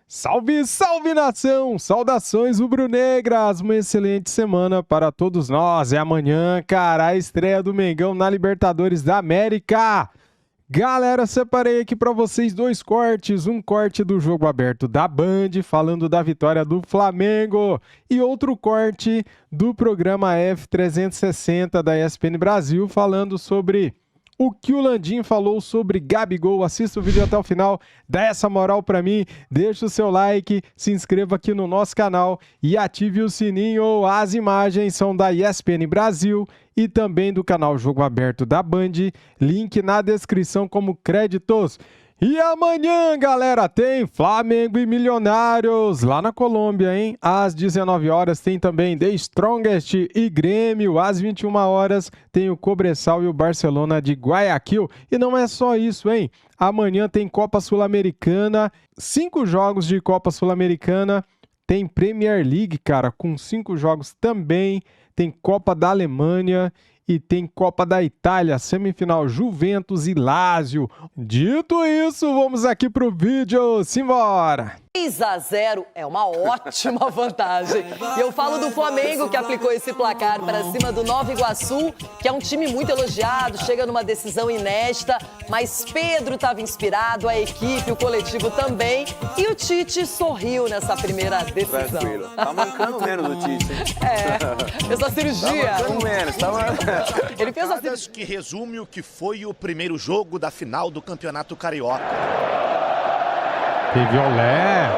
Salve, salve nação! Saudações rubro-negras! Uma excelente semana para todos nós. É amanhã, cara, a estreia do Mengão na Libertadores da América. Galera, separei aqui para vocês dois cortes. Um corte do jogo aberto da Band, falando da vitória do Flamengo. E outro corte do programa F360 da ESPN Brasil, falando sobre o que o Landim falou sobre Gabigol. Assista o vídeo até o final, dá essa moral pra mim, deixa o seu like, se inscreva aqui no nosso canal e ative o sininho. As imagens são da ESPN Brasil e também do canal Jogo Aberto da Band, link na descrição como créditos. E amanhã, galera, tem Flamengo e Milionários lá na Colômbia, hein? Às 19 horas tem também The Strongest e Grêmio. Às 21 horas tem o Cobressal e o Barcelona de Guayaquil. E não é só isso, hein? Amanhã tem Copa Sul-Americana, 5 jogos de Copa Sul-Americana. Tem Premier League, cara, com 5 jogos também. Tem Copa da Alemanha e tem Copa da Itália, semifinal Juventus e Lazio. Dito isso, vamos aqui pro vídeo. Simbora! 3-0 é uma ótima vantagem. E eu falo do Flamengo, que aplicou esse placar para cima do Nova Iguaçu, que é um time muito elogiado, chega numa decisão inédita, mas Pedro estava inspirado, a equipe, o coletivo também, e o Tite sorriu nessa primeira decisão. Tranquilo. Tá mancando menos o Tite. Fez a cirurgia. Tá mancando menos, Ele fez a cirurgia. Que resume o que foi o primeiro jogo da final do Campeonato Carioca. Teve olé.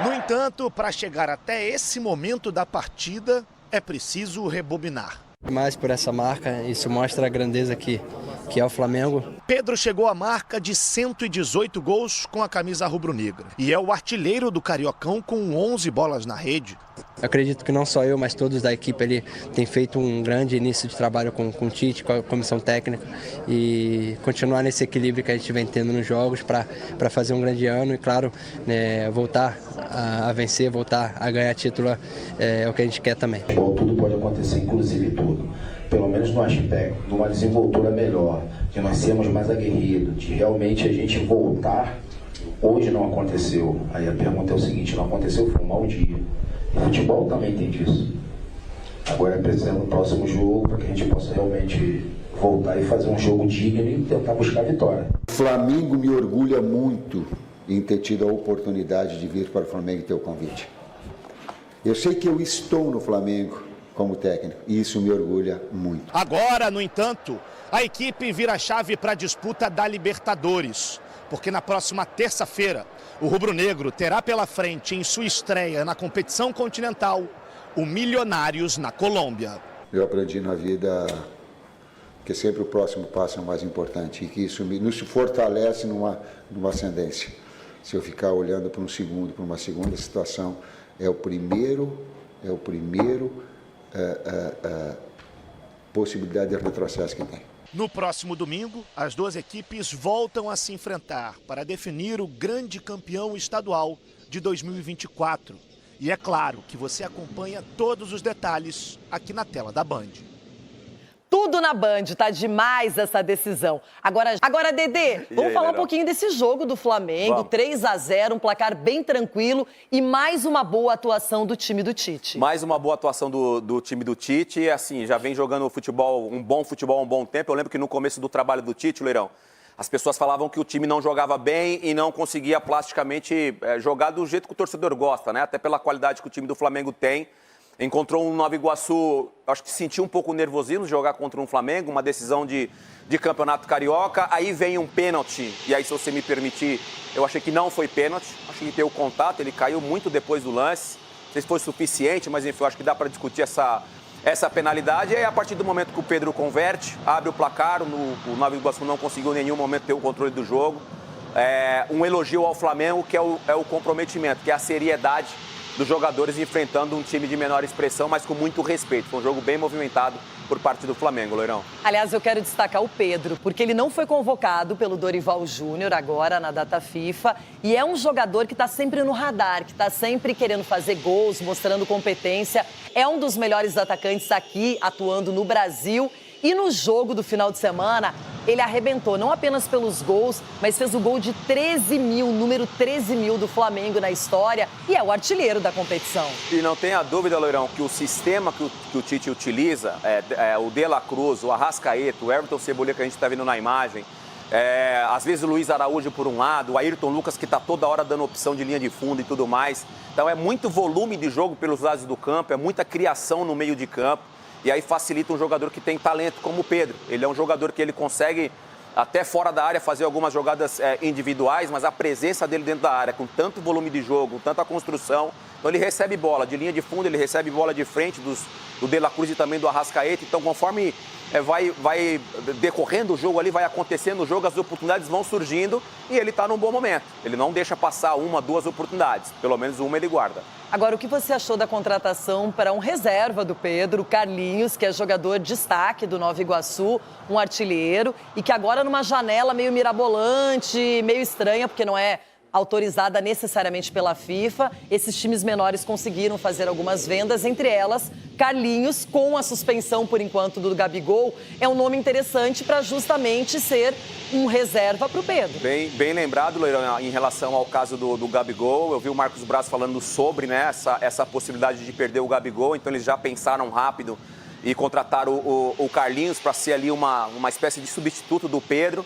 No entanto, para chegar até esse momento da partida, é preciso rebobinar. Mais por essa marca, isso mostra a grandeza que é o Flamengo. Pedro chegou à marca de 118 gols com a camisa rubro-negra e é o artilheiro do Cariocão com 11 bolas na rede. Eu acredito que não só eu, mas todos da equipe ali têm feito um grande início de trabalho com o Tite, com a comissão técnica, e continuar nesse equilíbrio que a gente vem tendo nos jogos para fazer um grande ano e, claro, voltar a vencer, voltar a ganhar título é o que a gente quer também. Tudo pode acontecer, inclusive tudo. Pelo menos no aspecto de uma desenvoltura melhor, de nós sermos mais aguerridos, de realmente a gente voltar. Hoje não aconteceu. Aí a pergunta é o seguinte: não aconteceu, foi um mau dia. O futebol também tem disso. Agora é preciso no próximo jogo para que a gente possa realmente voltar e fazer um jogo digno e tentar buscar a vitória. O Flamengo me orgulha muito em ter tido a oportunidade de vir para o Flamengo e ter o convite. Eu sei que eu estou no Flamengo como técnico e isso me orgulha muito. Agora, no entanto, a equipe vira a chave para a disputa da Libertadores, porque na próxima terça-feira o rubro-negro terá pela frente, em sua estreia na competição continental, o Milionários na Colômbia. Eu aprendi na vida que sempre o próximo passo é o mais importante e que isso nos fortalece numa ascendência. Se eu ficar olhando para um segundo, para uma segunda situação, é o primeiro possibilidade de retrocesso que tem. No próximo domingo, as duas equipes voltam a se enfrentar para definir o grande campeão estadual de 2024. E é claro que você acompanha todos os detalhes aqui na tela da Band. Tudo na Band, tá demais essa decisão. Agora Dedê, vamos falar um pouquinho desse jogo do Flamengo, 3-0, um placar bem tranquilo e mais uma boa atuação do time do Tite. Mais uma boa atuação do time do Tite, assim, já vem jogando futebol, um bom tempo. Eu lembro que no começo do trabalho do Tite, Leirão, as pessoas falavam que o time não jogava bem e não conseguia plasticamente jogar do jeito que o torcedor gosta, né? Até pela qualidade que o time do Flamengo tem. Encontrou um Nova Iguaçu, acho que sentiu um pouco o nervosismo de jogar contra um Flamengo, uma decisão de campeonato carioca. Aí vem um pênalti, e aí, se você me permitir, eu achei que não foi pênalti. Achei que teve o contato, ele caiu muito depois do lance. Não sei se foi suficiente, mas enfim, eu acho que dá para discutir essa penalidade. E aí, a partir do momento que o Pedro converte, abre o placar, o Nova Iguaçu não conseguiu em nenhum momento ter o controle do jogo. Um elogio ao Flamengo, que é o comprometimento, que é a seriedade dos jogadores enfrentando um time de menor expressão, mas com muito respeito. Foi um jogo bem movimentado por parte do Flamengo, Loirão. Aliás, eu quero destacar o Pedro, porque ele não foi convocado pelo Dorival Júnior agora na data FIFA e é um jogador que está sempre no radar, que está sempre querendo fazer gols, mostrando competência. É um dos melhores atacantes aqui, atuando no Brasil. E no jogo do final de semana, ele arrebentou, não apenas pelos gols, mas fez o gol de 13.000, número 13.000 do Flamengo na história, e é o artilheiro da competição. E não tenha dúvida, Loirão, que o sistema que o Tite utiliza, o De La Cruz, o Arrascaeta, o Everton Cebolinha que a gente está vendo na imagem, às vezes o Luiz Araújo por um lado, o Ayrton Lucas que está toda hora dando opção de linha de fundo e tudo mais. Então é muito volume de jogo pelos lados do campo, é muita criação no meio de campo. E aí facilita um jogador que tem talento como o Pedro. Ele é um jogador que ele consegue, até fora da área, fazer algumas jogadas individuais, mas a presença dele dentro da área, com tanto volume de jogo, tanta construção, então ele recebe bola de linha de fundo, ele recebe bola de frente do De La Cruz e também do Arrascaeta. Então, conforme vai decorrendo o jogo ali, vai acontecendo o jogo, as oportunidades vão surgindo e ele está num bom momento. Ele não deixa passar uma, duas oportunidades. Pelo menos uma ele guarda. Agora, o que você achou da contratação para um reserva do Pedro, Carlinhos, que é jogador de destaque do Nova Iguaçu, um artilheiro, e que agora numa janela meio mirabolante, meio estranha, porque não é autorizada necessariamente pela FIFA, esses times menores conseguiram fazer algumas vendas, entre elas Carlinhos, com a suspensão por enquanto do Gabigol, é um nome interessante para justamente ser um reserva para o Pedro. Bem lembrado, Loirão, em relação ao caso do Gabigol, eu vi o Marcos Braz falando sobre essa possibilidade de perder o Gabigol, então eles já pensaram rápido e contrataram o Carlinhos para ser ali uma espécie de substituto do Pedro.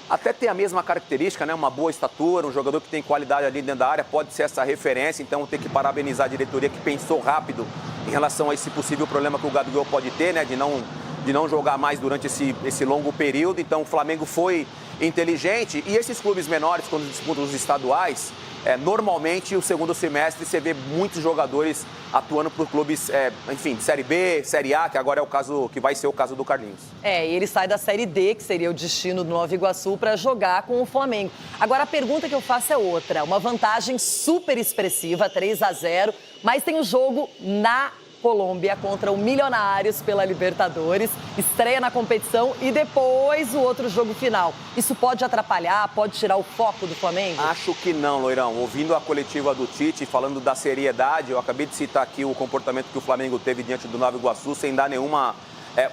Até tem a mesma característica, né? Uma boa estatura, um jogador que tem qualidade ali dentro da área, pode ser essa referência, então tem que parabenizar a diretoria que pensou rápido em relação a esse possível problema que o Gabigol pode ter, né? De não jogar mais durante esse longo período. Então o Flamengo foi inteligente e esses clubes menores, quando disputam os estaduais, normalmente o segundo semestre você vê muitos jogadores atuando por clubes, enfim, de Série B, Série A, que agora é o caso, que vai ser o caso do Carlinhos. E ele sai da Série D, que seria o destino do Nova Iguaçu, para jogar com o Flamengo. Agora, a pergunta que eu faço é outra. Uma vantagem super expressiva, 3-0, mas tem o jogo na Colômbia contra o Milionários pela Libertadores, estreia na competição e depois o outro jogo final. Isso pode atrapalhar, pode tirar o foco do Flamengo? Acho que não, Loirão. Ouvindo a coletiva do Tite, falando da seriedade, eu acabei de citar aqui o comportamento que o Flamengo teve diante do Nova Iguaçu, sem dar nenhuma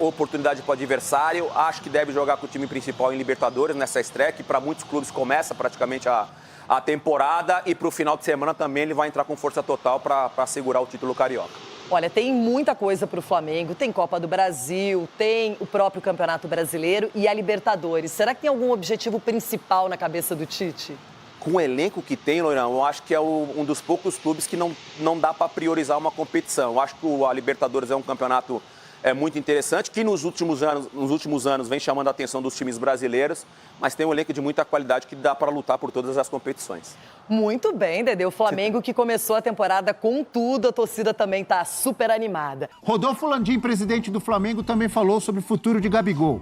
oportunidade para o adversário. Acho que deve jogar com o time principal em Libertadores nessa estreia, que para muitos clubes começa praticamente a temporada, e para o final de semana também ele vai entrar com força total para segurar o título carioca. Olha, tem muita coisa para o Flamengo, tem Copa do Brasil, tem o próprio Campeonato Brasileiro e a Libertadores. Será que tem algum objetivo principal na cabeça do Tite? Com o elenco que tem, Loirão, eu acho que é um dos poucos clubes que não dá para priorizar uma competição. Eu acho que a Libertadores é um campeonato muito interessante, que nos últimos anos vem chamando a atenção dos times brasileiros, mas tem um elenco de muita qualidade que dá para lutar por todas as competições. Muito bem, Dedê. O Flamengo que começou a temporada com tudo, a torcida também está super animada. Rodolfo Landim, presidente do Flamengo, também falou sobre o futuro de Gabigol.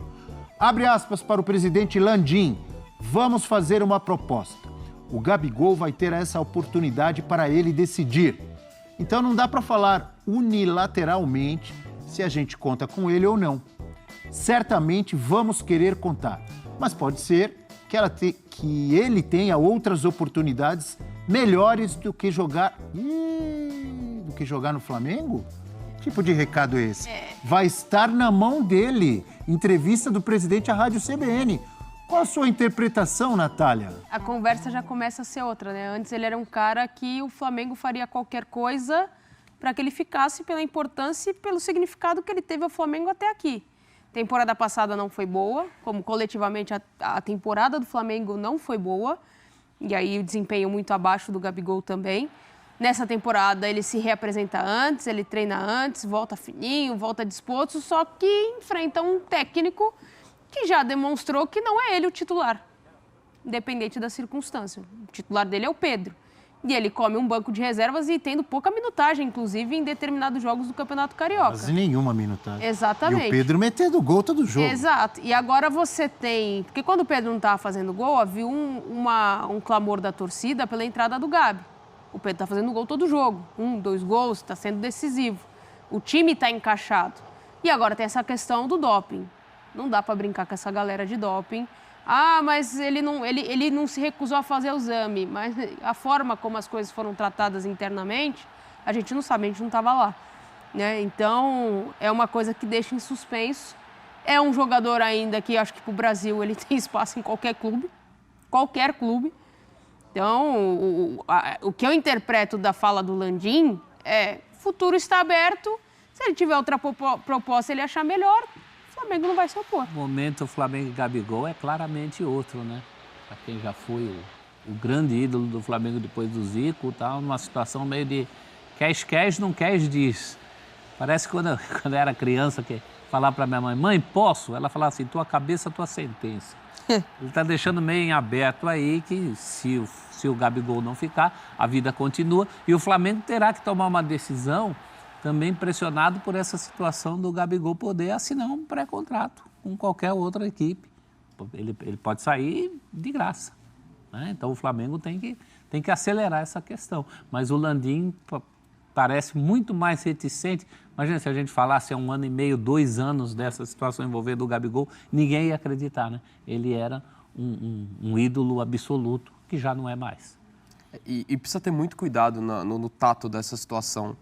Abre aspas para o presidente Landim. Vamos fazer uma proposta. O Gabigol vai ter essa oportunidade para ele decidir. Então não dá para falar unilateralmente se a gente conta com ele ou não. Certamente vamos querer contar, mas pode ser que ele tenha outras oportunidades melhores do que jogar no Flamengo? Que tipo de recado é esse? Vai estar na mão dele. Entrevista do presidente à Rádio CBN. Qual a sua interpretação, Natália? A conversa já começa a ser outra, né? Antes ele era um cara que o Flamengo faria qualquer coisa para que ele ficasse, pela importância e pelo significado que ele teve ao Flamengo até aqui. Temporada passada não foi boa, como coletivamente a temporada do Flamengo não foi boa, e aí o desempenho muito abaixo do Gabigol também. Nessa temporada ele se reapresenta antes, ele treina antes, volta fininho, volta disposto, só que enfrenta um técnico que já demonstrou que não é ele o titular, independente da circunstância. O titular dele é o Pedro. E ele come um banco de reservas e tendo pouca minutagem, inclusive, em determinados jogos do Campeonato Carioca. Quase nenhuma minutagem. Exatamente. E o Pedro metendo gol todo jogo. Exato. E agora você tem... Porque quando o Pedro não estava fazendo gol, havia um clamor da torcida pela entrada do Gabi. O Pedro está fazendo gol todo jogo. 1, 2 gols, está sendo decisivo. O time está encaixado. E agora tem essa questão do doping. Não dá para brincar com essa galera de doping. Ah, mas ele não se recusou a fazer o exame. Mas a forma como as coisas foram tratadas internamente, a gente não sabe, a gente não estava lá. Né? Então, é uma coisa que deixa em suspenso. É um jogador ainda que acho que para o Brasil ele tem espaço em qualquer clube. Qualquer clube. Então, o que eu interpreto da fala do Landim é: o futuro está aberto. Se ele tiver outra proposta, ele achar melhor, o Flamengo não vai se opor. O momento Flamengo e Gabigol é claramente outro, né? Para quem já foi o grande ídolo do Flamengo depois do Zico e tal, numa situação meio de queres, não queres, diz. Parece que quando eu era criança, que falar para minha mãe, posso? Ela falava assim, tua cabeça, tua sentença. Ele está deixando meio em aberto aí que se o Gabigol não ficar, a vida continua. E o Flamengo terá que tomar uma decisão também pressionado por essa situação do Gabigol poder assinar um pré-contrato com qualquer outra equipe. Ele pode sair de graça, né? Então o Flamengo tem que acelerar essa questão. Mas o Landim parece muito mais reticente. Imagina se a gente falasse há 1 ano e meio, 2 anos dessa situação envolvendo o Gabigol, ninguém ia acreditar, né? Ele era um ídolo absoluto, que já não é mais. E precisa ter muito cuidado no tato dessa situação.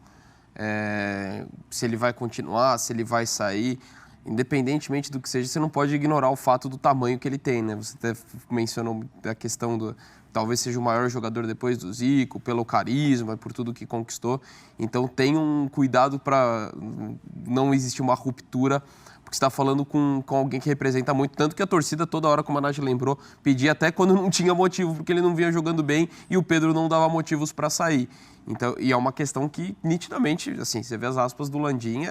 Se ele vai continuar, se ele vai sair, independentemente do que seja, você não pode ignorar o fato do tamanho que ele tem, né? Você até mencionou a questão do... Talvez seja o maior jogador depois do Zico, pelo carisma, por tudo que conquistou. Então tem um cuidado para não existir uma ruptura, porque você está falando com alguém que representa muito, tanto que a torcida toda hora, como a Nath lembrou, pedia até quando não tinha motivo, porque ele não vinha jogando bem e o Pedro não dava motivos para sair. Então, e é uma questão que, nitidamente, assim, você vê as aspas do Landim,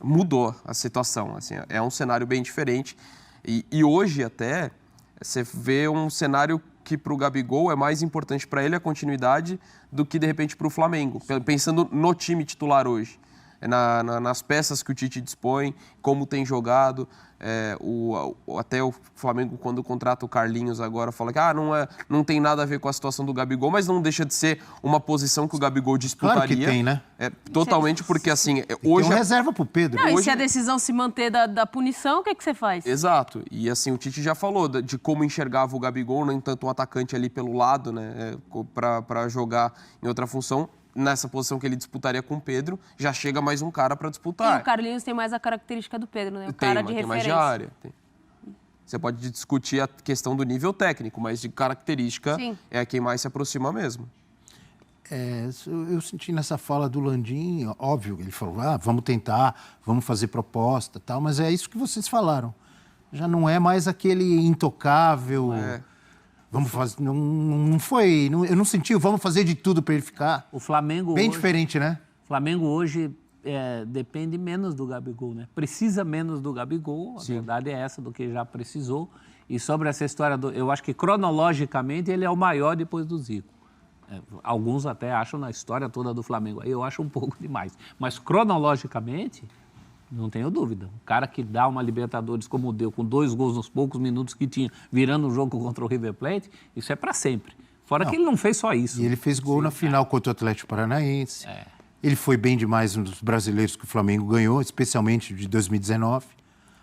mudou a situação. Assim, é um cenário bem diferente. E hoje até, você vê um cenário que para o Gabigol é mais importante para ele a continuidade do que, de repente, para o Flamengo. Pensando no time titular hoje, nas peças que o Tite dispõe, como tem jogado. Até o Flamengo, quando contrata o Carlinhos agora, fala que não tem nada a ver com a situação do Gabigol, mas não deixa de ser uma posição que o Gabigol disputaria. Claro que tem, né? Totalmente, porque assim... Hoje tem uma reserva pro Pedro. Não, e se a decisão se manter da punição, o que você faz? Exato. E assim, o Tite já falou de como enxergava o Gabigol, nem tanto um atacante ali pelo lado, né, para jogar em outra função. Nessa posição que ele disputaria com o Pedro, já chega mais um cara para disputar. E o Carlinhos tem mais a característica do Pedro, né? O cara de referência. Tem mais de área. Você pode discutir a questão do nível técnico, mas de característica é quem mais se aproxima mesmo. Eu senti nessa fala do Landim, óbvio, ele falou, vamos tentar, vamos fazer proposta, tal, mas é isso que vocês falaram. Já não é mais aquele intocável... Vamos fazer, não foi, eu não senti, vamos fazer de tudo para ele ficar. O Flamengo bem hoje, diferente, né? O Flamengo hoje depende menos do Gabigol, né? Precisa menos do Gabigol, a verdade é essa, do que já precisou. E sobre essa história, eu acho que cronologicamente ele é o maior depois do Zico. Alguns até acham na história toda do Flamengo, aí eu acho um pouco demais. Mas cronologicamente... Não tenho dúvida. O cara que dá uma Libertadores como deu, com 2 gols nos poucos minutos que tinha, virando o jogo contra o River Plate, isso é para sempre. Fora que ele não fez só isso. E ele fez gol na final contra o Atlético Paranaense. Ele foi bem demais nos brasileiros que o Flamengo ganhou, especialmente de 2019.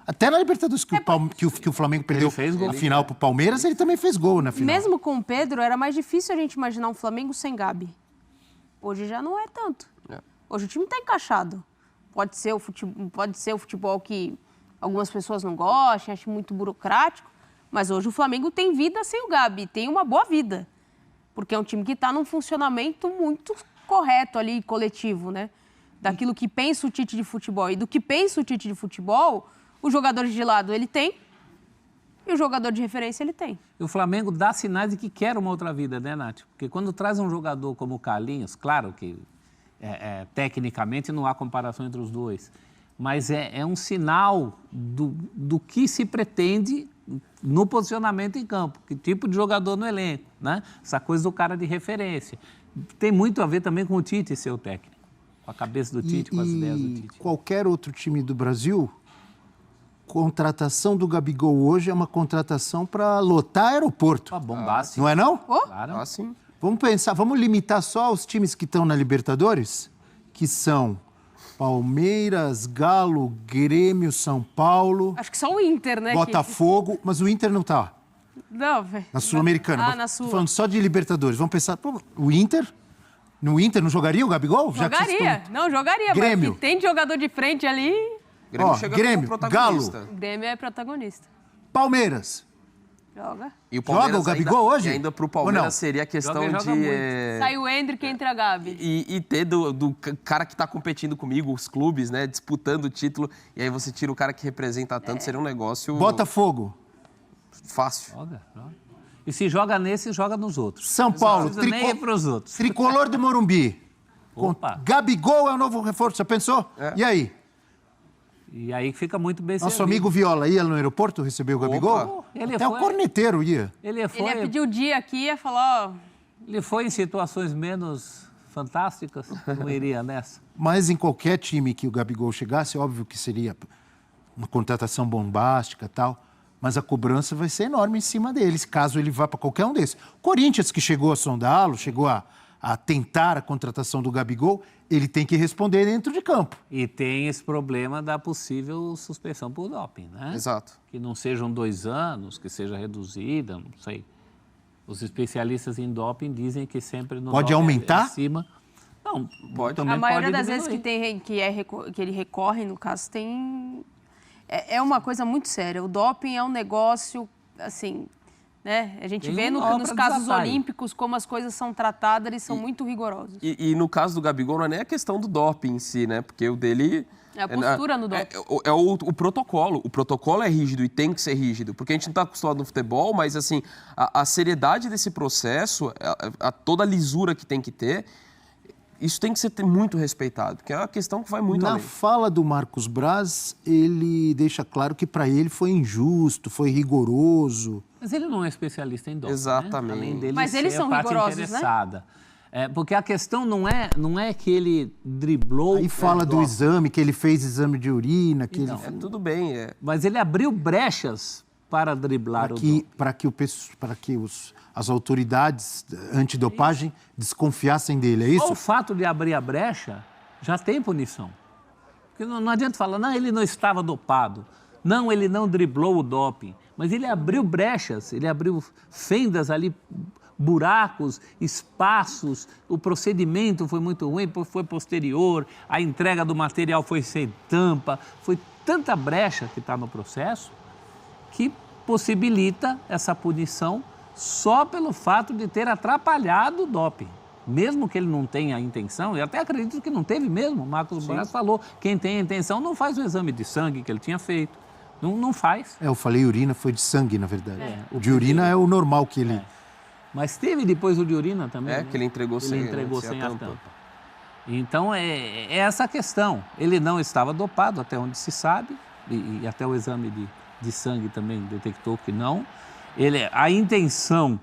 Até na Libertadores que o Flamengo perdeu a final para o Palmeiras, ele também fez gol na final. Mesmo com o Pedro, era mais difícil a gente imaginar um Flamengo sem Gabi. Hoje já não é tanto. Hoje o time está encaixado. Pode ser o futebol que algumas pessoas não gostam, acham muito burocrático, mas hoje o Flamengo tem vida sem o Gabi, tem uma boa vida, porque é um time que está num funcionamento muito correto ali, coletivo, né? Daquilo que pensa o Tite de futebol. E do que pensa o Tite de futebol, os jogadores de lado ele tem e o jogador de referência ele tem. E o Flamengo dá sinais de que quer uma outra vida, né, Nath? Porque quando traz um jogador como o Carlinhos, claro que... tecnicamente não há comparação entre os dois, mas é um sinal do que se pretende no posicionamento em campo, que tipo de jogador no elenco, né? Essa coisa do cara de referência. Tem muito a ver também com o Tite ser o técnico, com a cabeça do Tite, com as ideias do Tite. Qualquer outro time do Brasil, contratação do Gabigol hoje é uma contratação para lotar aeroporto. Bombástico. Não é não? Claro. Sim. Vamos pensar, vamos limitar só os times que estão na Libertadores, que são Palmeiras, Galo, Grêmio, São Paulo... Acho que só o Inter, né? Botafogo, mas o Inter não tá. Não, velho. Na Sul-Americana. Na Sul. Tô falando só de Libertadores. Vamos pensar, o Inter... No Inter não jogaria o Gabigol? Jogaria. Não, jogaria. Grêmio. Mas tem de jogador de frente ali... Grêmio chega Grêmio, como protagonista. Galo. O Grêmio é protagonista. Palmeiras. Joga. E o Palmeiras Joga o Gabigol hoje? E ainda pro Ou Palmeiras não? seria a questão Joga de... muito. Sai o Endrick e entra a Gabi. E ter do cara que tá competindo comigo, os clubes, né? Disputando o título. E aí você tira o cara que representa tanto, seria um negócio... Botafogo. Fácil. Joga. E se joga nesse, joga nos outros. São Paulo. Não precisa nem ir pros outros. Tricolor do Morumbi. Opa. Gabigol é o novo reforço, já pensou? E aí? E aí fica muito bem Nosso servido. amigo Viola ia no aeroporto receber o Gabigol? Ele Até foi- o corneteiro ia. Ele Ele foi, ia pedir o dia aqui e ia falar, ó, ele foi em situações menos fantásticas, não iria nessa. Mas em qualquer time que o Gabigol chegasse, óbvio que seria uma contratação bombástica e tal, mas a cobrança vai ser enorme em cima deles, caso ele vá para qualquer um desses. Corinthians, que chegou a sondá-lo, chegou a tentar a contratação do Gabigol, ele tem que responder dentro de campo. E tem esse problema da possível suspensão por doping, né? Exato. Que não sejam 2 anos, que seja reduzida, não sei. Os especialistas em doping dizem que sempre no Pode doping aumentar? acima. Não, Pode. também a maioria pode das vezes diminuir. que ele recorre, no caso, tem... É uma coisa muito séria. O doping é um negócio, assim, né? A gente Tem vê uma nos obra casos desatalho. olímpicos como as coisas são tratadas, eles são muito rigorosos. E no caso do Gabigol, não é nem a questão do doping em si, né? Porque o dele... É a postura no doping. É o protocolo. O protocolo é rígido e tem que ser rígido. Porque a gente não está acostumado no futebol, mas assim, a seriedade desse processo, toda a lisura que tem que ter, isso tem que ser muito respeitado. Que é uma questão que vai muito Na além. fala do Marcos Braz, ele deixa claro que para ele foi injusto, foi rigoroso. Mas ele não é especialista em doping, Exatamente. Né? Além dele Mas ser eles são a parte rigorosos, né? interessada. Porque a questão não é que ele driblou... Aí fala do exame, que ele fez exame de urina, que Então, ele... Tudo bem, Mas ele abriu brechas para driblar o doping. para que as autoridades antidopagem desconfiassem dele, é Só isso? o fato de abrir a brecha já tem punição. Porque não adianta falar, não, ele não estava dopado, não, ele não driblou o doping, mas ele abriu brechas, ele abriu fendas ali, buracos, espaços, o procedimento foi muito ruim, foi posterior, a entrega do material foi sem tampa, foi tanta brecha que está no processo que possibilita essa punição só pelo fato de ter atrapalhado o doping. Mesmo que ele não tenha a intenção, eu até acredito que não teve mesmo, o Marcos Braz falou, quem tem a intenção não faz o exame de sangue que ele tinha feito, não faz. Eu falei urina, foi de sangue, na verdade. O de urina é o normal que ele... Mas teve depois o de urina também, né? que ele entregou sem sem a a tampa. tampa. Então, é essa a questão. Ele não estava dopado, até onde se sabe, e até o exame de sangue também detectou que não. A intenção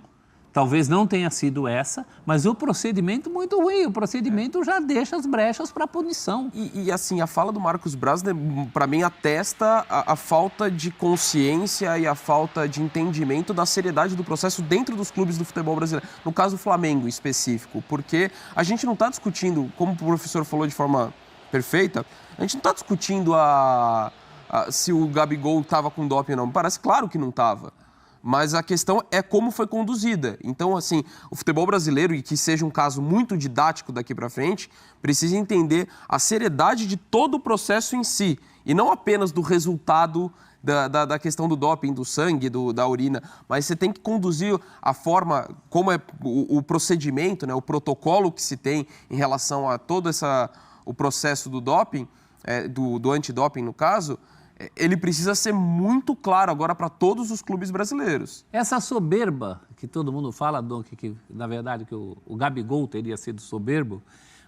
talvez não tenha sido essa, mas o procedimento muito ruim. O procedimento já deixa as brechas para punição. E assim, a fala do Marcos Braz, né, para mim, atesta a falta de consciência e a falta de entendimento da seriedade do processo dentro dos clubes do futebol brasileiro. No caso do Flamengo em específico, porque a gente não está discutindo, como o professor falou de forma perfeita, a gente não está discutindo se o Gabigol estava com doping ou não. Parece claro que não estava. Mas a questão é como foi conduzida. Então, assim, o futebol brasileiro, e que seja um caso muito didático daqui para frente, precisa entender a seriedade de todo o processo em si, e não apenas do resultado da questão do doping, do sangue, da urina, mas você tem que conduzir a forma, como é o procedimento, né, o protocolo que se tem em relação a todo o processo do doping, do antidoping no caso. Ele precisa ser muito claro agora para todos os clubes brasileiros. Essa soberba que todo mundo fala, que na verdade que o Gabigol teria sido soberbo,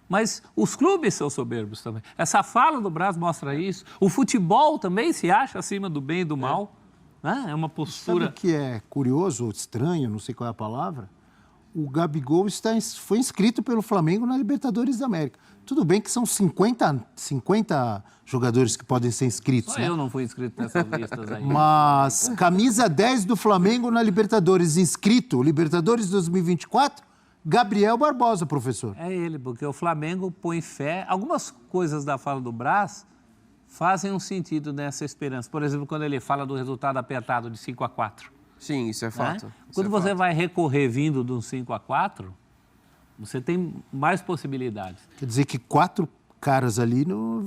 mas os clubes são soberbos também. Essa fala do Braz mostra isso. O futebol também se acha acima do bem e do mal. Né? É uma postura... Sabe o que é curioso ou estranho, não sei qual é a palavra? O Gabigol foi inscrito pelo Flamengo na Libertadores da América. Tudo bem que são 50 jogadores que podem ser inscritos, Só né? eu não fui inscrito nessas listas aí. Mas camisa 10 do Flamengo na Libertadores, inscrito, Libertadores 2024, Gabriel Barbosa, professor. É ele, porque o Flamengo põe fé. Algumas coisas da fala do Braz fazem um sentido nessa esperança. Por exemplo, quando ele fala do resultado apertado de 5-4. Sim, isso é fato. Né? Quando você vai recorrer vindo de um 5-4, você tem mais possibilidades. Quer dizer que 4 caras ali Não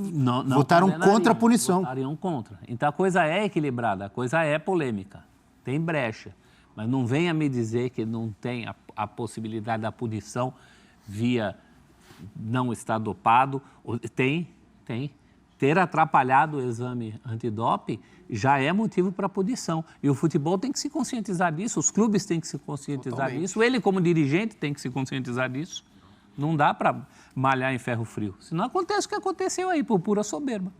votaram condenariam, contra a punição. Votariam contra. Então a coisa é equilibrada, a coisa é polêmica, tem brecha. Mas não venha me dizer que não tem a possibilidade da punição via não estar dopado. Tem. Ter atrapalhado o exame antidoping já é motivo para punição. E o futebol tem que se conscientizar disso, os clubes têm que se conscientizar disso, ele como dirigente tem que se conscientizar disso. Não dá para malhar em ferro frio. Senão acontece o que aconteceu aí, por pura soberba.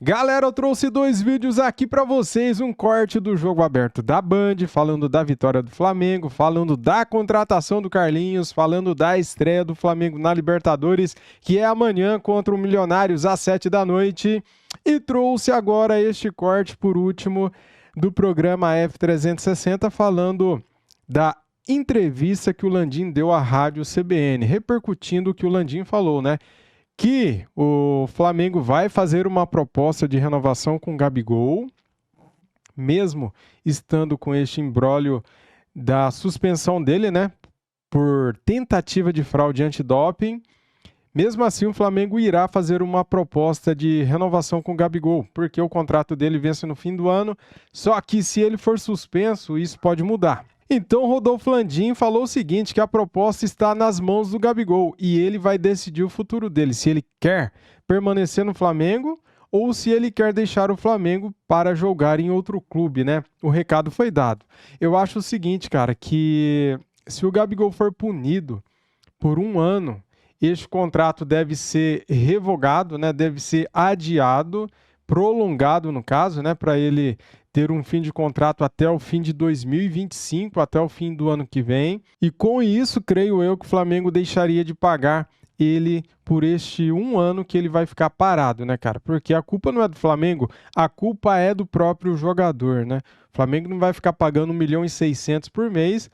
Galera, eu trouxe 2 vídeos aqui pra vocês, um corte do Jogo Aberto da Band, falando da vitória do Flamengo, falando da contratação do Carlinhos, falando da estreia do Flamengo na Libertadores, que é amanhã contra o Milionários às 7 da noite. E trouxe agora este corte, por último, do programa F360, falando da entrevista que o Landim deu à rádio CBN, repercutindo o que o Landim falou, né? Que o Flamengo vai fazer uma proposta de renovação com o Gabigol, mesmo estando com este imbróglio da suspensão dele, né? Por tentativa de fraude antidoping. Mesmo assim, o Flamengo irá fazer uma proposta de renovação com o Gabigol, porque o contrato dele vence no fim do ano, só que se ele for suspenso, isso pode mudar. Então, Rodolfo Landim falou o seguinte, que a proposta está nas mãos do Gabigol e ele vai decidir o futuro dele, se ele quer permanecer no Flamengo ou se ele quer deixar o Flamengo para jogar em outro clube, né? O recado foi dado. Eu acho o seguinte, cara, que se o Gabigol for punido por 1 ano, este contrato deve ser revogado, né? Deve ser adiado, prolongado no caso, né? Para ele ter um fim de contrato até o fim de 2025, até o fim do ano que vem. E com isso, creio eu que o Flamengo deixaria de pagar ele por este 1 ano que ele vai ficar parado, né, cara? Porque a culpa não é do Flamengo, a culpa é do próprio jogador, né? O Flamengo não vai ficar pagando 1.600.000 por mês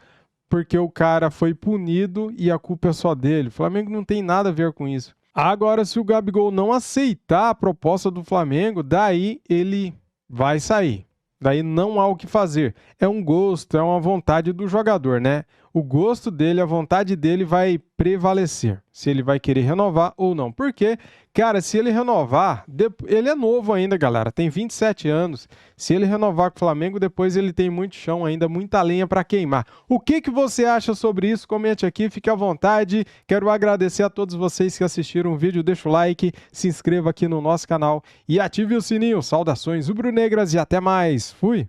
porque o cara foi punido e a culpa é só dele. O Flamengo não tem nada a ver com isso. Agora, se o Gabigol não aceitar a proposta do Flamengo, daí ele vai sair. Daí não há o que fazer. É um gosto, é uma vontade do jogador, né? O gosto dele, a vontade dele vai prevalecer. Se ele vai querer renovar ou não. Porque, cara, se ele renovar, ele é novo ainda, galera. Tem 27 anos. Se ele renovar com o Flamengo, depois ele tem muito chão ainda, muita lenha para queimar. O que você acha sobre isso? Comente aqui, fique à vontade. Quero agradecer a todos vocês que assistiram o vídeo. Deixa o like, se inscreva aqui no nosso canal e ative o sininho. Saudações rubro-negras e até mais. Fui!